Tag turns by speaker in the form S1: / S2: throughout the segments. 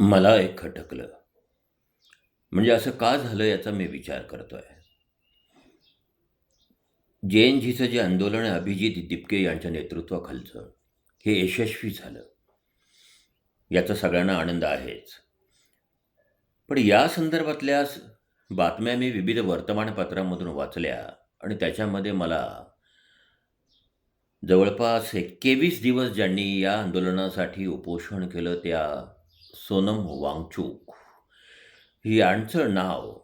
S1: मला एक खटकलं. म्हणजे असं का झालं याचा मी विचार करतोय. जे-एन-झीचं जे आंदोलन आहे अभिजित दिपके यांच्या नेतृत्वाखालचं, हे यशस्वी झालं. याचा सगळ्यांना आनंद आहेच. पण या संदर्भातल्या बातम्या मी विविध वर्तमानपत्रांमधून वाचल्या आणि त्याच्यामध्ये मला जवळपास 21 दिवस ज्यांनी या आंदोलनासाठी उपोषण केलं त्या सोनम वांगचुक यांचं नाव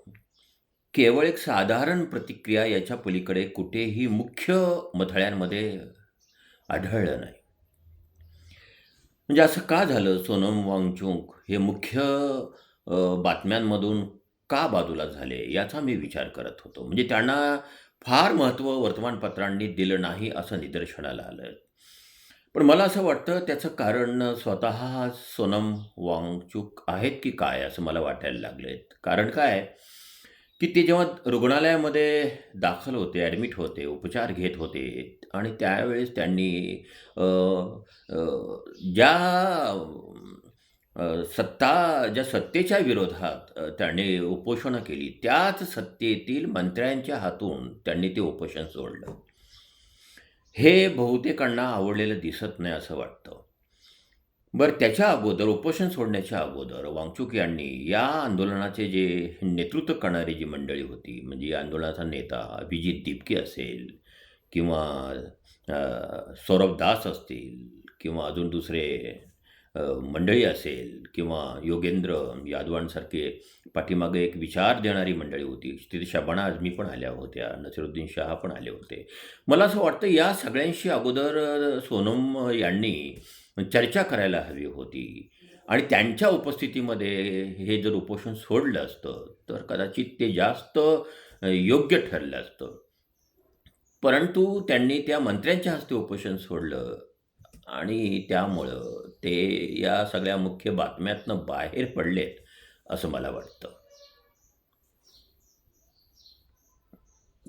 S1: केवळ एक साधारण प्रतिक्रिया याच्या पलीकडे कुठेही मुख्य मथळ्यांमध्ये आढळलं नाही. म्हणजे असं का झालं? सोनम वांगचुक हे मुख्य बातम्यांमधून का बाजूला झाले? याचा मी विचार करत होतो. म्हणजे त्यांना फार महत्त्व वर्तमानपत्रांनी दिलं नाही असं निदर्शनाला आलं. पण मला असं वाटतं त्याचं कारण स्वतः सोनम वांगचुक आहेत की काय असं मला वाटायला लागलंय. कारण काय की ते जेव्हा रुग्णालयामध्ये दाखल होते, ॲडमिट होते, उपचार घेत होते आणि त्यावेळेस त्यांनी अ, अ, ज्या ज्या सत्तेच्या विरोधात त्यांनी उपोषणं केली, त्याच सत्तेतील मंत्र्यांच्या हातून त्यांनी ते उपोषण सोडलं. हे बहुतेकांना आवडलेलं दिसत नाही असं वाटतं. बरं त्याच्या अगोदर उपोषण सोडण्याच्या अगोदर वांगचुक यांनी या आंदोलनाचे जे नेतृत्व करणारी जी मंडळी होती, म्हणजे या आंदोलनाचा नेता अभिजित दिपके असेल किंवा सौरभ दास असतील किंवा अजून दुसरे मंडळी असेल किंवा योगेंद्र यादवांसारखे पाठीमागे एक विचार देणारी मंडळी होती. तिथे शबाना आझमी पण आल्या होत्या, नसीरुद्दीन शाह पण आले होते. मला असं वाटतं या सगळ्यांशी अगोदर सोनम यांनी चर्चा करायला हवी होती आणि त्यांच्या उपस्थितीमध्ये हे जर उपोषण सोडलं असतं, तर कदाचित ते जास्त योग्य ठरलं असतं. परंतु त्यांनी त्या मंत्र्यांच्या हस्ते उपोषण सोडलं आणि त्यामुळं ते या सगळ्या मुख्य बातम्यातनं बाहेर पडलेत, असं मला वाटतं.